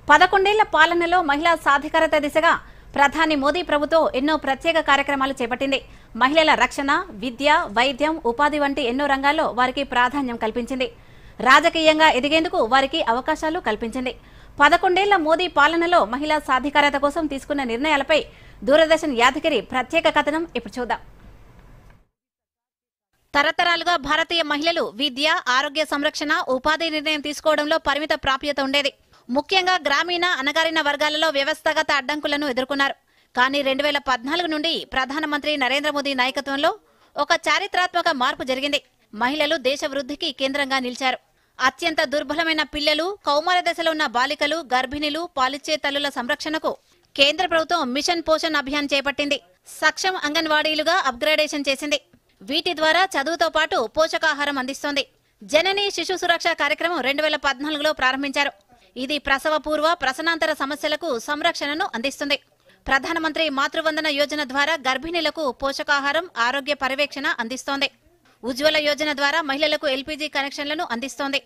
11 ఏళ్ల పాలనలో మహిళా సాధికారత దిశగా ప్రధాని మోదీ ప్రభుత్వం ఎన్నో ప్రత్యేక కార్యక్రమాలు చేపట్టింది. మహిళల రక్షణ, విద్య, వైద్యం, ఉపాధి వంటి ఎన్నో రంగాల్లో వారికి ప్రాధాన్యం కల్పించింది. రాజకీయంగా ఎదిగేందుకు వారికి అవకాశాలు కల్పించింది. 11 ఏళ్ల మోదీ పాలనలో మహిళా సాధికారత కోసం తీసుకున్న నిర్ణయాలపై దూరదర్శన్ యాదగిరి ప్రత్యేక కథనం ఇప్పుడు చూద్దాం. తరతరాలుగా భారతీయ మహిళలు విద్య, ఆరోగ్య సంరక్షణ, ఉపాధి నిర్ణయం తీసుకోవడంలో పరిమిత ప్రాప్యత ఉండేది. ముఖ్యంగా గ్రామీణ, అణగారిన వర్గాలలో వ్యవస్థాగత అడ్డంకులను ఎదుర్కొన్నారు. కానీ 2014 నుండి ప్రధానమంత్రి నరేంద్ర మోదీ నాయకత్వంలో ఒక చారిత్రాత్మక మార్పు జరిగింది. మహిళలు దేశ వృద్ధికి కేంద్రంగా నిలిచారు. అత్యంత దుర్బలమైన పిల్లలు, కౌమార దశలో ఉన్న బాలికలు, గర్భిణీలు, పాలిచ్చే తల్లుల సంరక్షణకు కేంద్ర ప్రభుత్వం మిషన్ పోషణ్ అభియాన్ చేపట్టింది. సక్షం అంగన్వాడీలుగా అప్గ్రేడేషన్ చేసింది. వీటి ద్వారా చదువుతో పాటు పోషకాహారం అందిస్తోంది. జనని శిశు సురక్ష కార్యక్రమం 2014లో ప్రారంభించారు. ఇది ప్రసవ పూర్వ, ప్రసనాంతర సమస్యలకు సంరక్షణను అందిస్తుంది. ప్రధానమంత్రి మాతృవందన యోజన ద్వారా గర్భిణీలకు పోషకాహారం, ఆరోగ్య పర్యవేక్షణ అందిస్తోంది. ఉజ్వల యోజన ద్వారా మహిళలకు ఎల్పీజీ కనెక్షన్లను అందిస్తోంది.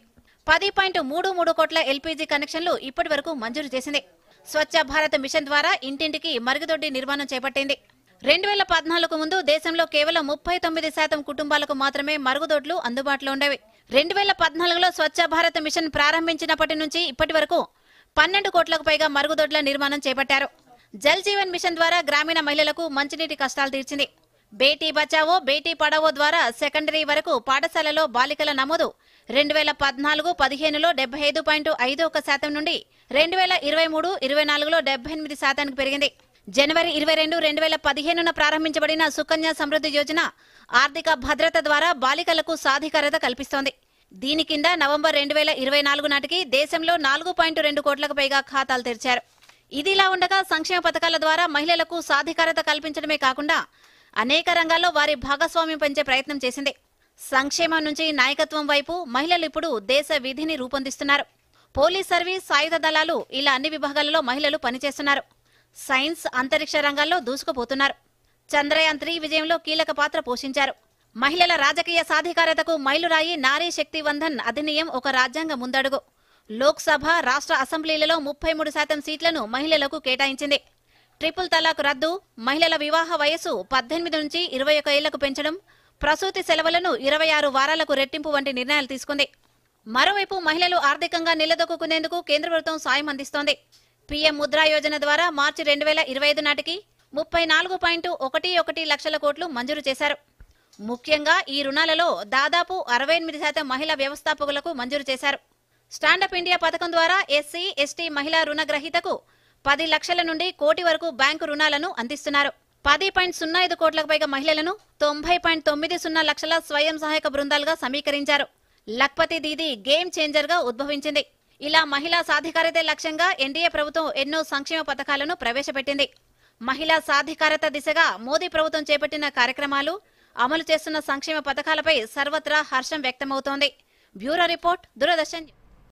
10.33 కోట్ల ఎల్పీజీ కనెక్షన్లు ఇప్పటి వరకు మంజూరు చేసింది. స్వచ్ఛ భారత్ మిషన్ ద్వారా ఇంటింటికి మరుగుదొడ్డి నిర్మాణం చేపట్టింది. 2014కు ముందు దేశంలో కేవలం 39% కుటుంబాలకు మాత్రమే మరుగుదొడ్లు అందుబాటులో ఉండేవి. 2014లో స్వచ్ఛ భారత్ మిషన్ ప్రారంభించినప్పటి నుంచి ఇప్పటి వరకు 12 కోట్లకు పైగా మరుగుదొడ్ల నిర్మాణం చేపట్టారు. జల్ జీవన్ మిషన్ ద్వారా గ్రామీణ మహిళలకు మంచినీటి కష్టాలు తీర్చింది. బేటీ బచావో, బేటీ పడావో ద్వారా సెకండరీ వరకు పాఠశాలలో బాలికల నమోదు 2014-15లో 75.51% నుండి 2023-24లో 78% పెరిగింది. జనవరి 22, 2015న ప్రారంభించబడిన సుకన్య సమృద్ధి యోజన ఆర్థిక భద్రత ద్వారా బాలికలకు సాధికారత కల్పిస్తోంది. దీని కింద నవంబర్ 2024 నాటికి దేశంలో 4.2 కోట్లకు పైగా ఖాతాలు తెరిచారు. ఇదిలా ఉండగా సంక్షేమ పథకాల ద్వారా మహిళలకు సాధికారత కల్పించడమే కాకుండా అనేక రంగాల్లో వారి భాగస్వామ్యం పెంచే ప్రయత్నం చేసింది. సంక్షేమం నుంచి నాయకత్వం వైపు మహిళలు ఇప్పుడు దేశ విధిని రూపొందిస్తున్నారు. పోలీస్ సర్వీస్, సాయుధ దళాలు ఇలా అన్ని విభాగాలలో మహిళలు పనిచేస్తున్నారు. సైన్స్, అంతరిక్ష రంగాల్లో దూసుకుపోతున్నారు. చంద్రయాన్ 3 విజయంలో కీలక పాత్ర పోషించారు. మహిళల రాజకీయ సాధికారతకు మైలురాయి నారీ శక్తి వందన్ అధినియం ఒక రాజ్యాంగ ముందడుగు. లోక్సభ, రాష్ట్ర అసెంబ్లీలలో 33% సీట్లను మహిళలకు కేటాయించింది. ట్రిపుల్ తలాక్ రద్దు, మహిళల వివాహ వయస్సు 18 నుంచి 21 ఏళ్లకు పెంచడం, ప్రసూతి సెలవులను 26 వారాలకు రెట్టింపు వంటి నిర్ణయాలు తీసుకుంది. మరోవైపు మహిళలు ఆర్థికంగా నిలదొక్కునేందుకు కేంద్ర ప్రభుత్వం సాయం అందిస్తోంది. పీఎం ముద్రా యోజన ద్వారా మార్చి 2025 నాటికి 34.11 లక్షల కోట్లు మంజూరు చేశారు. ముఖ్యంగా ఈ రుణాలలో దాదాపు 68% మహిళా వ్యవస్థాపకులకు మంజూరు చేశారు. స్టాండప్ ఇండియా పథకం ద్వారా ఎస్సీ, ఎస్టీ మహిళా రుణగ్రహీతకు 10 లక్షల నుండి కోటి వరకు బ్యాంకు రుణాలను అందిస్తున్నారు. 10.05 కోట్లకు పైగా మహిళలను 90.90 లక్షల స్వయం సహాయక బృందాలుగా సమీకరించారు. లఖ్పతి దీదీ గేమ్ చేంజర్ గా ఉద్భవించింది. ఇలా మహిళా సాధికారతే లక్ష్యంగా ఎన్డీఏ ప్రభుత్వం ఎన్నో సంక్షేమ పథకాలను ప్రవేశపెట్టింది. మహిళా సాధికారత దిశగా మోదీ ప్రభుత్వం చేపట్టిన కార్యక్రమాలు, అమలు చేస్తున్న సంక్షేమ పథకాలపై సర్వత్రా హర్షం వ్యక్తమవుతోంది. Bureau report, Doordarshan.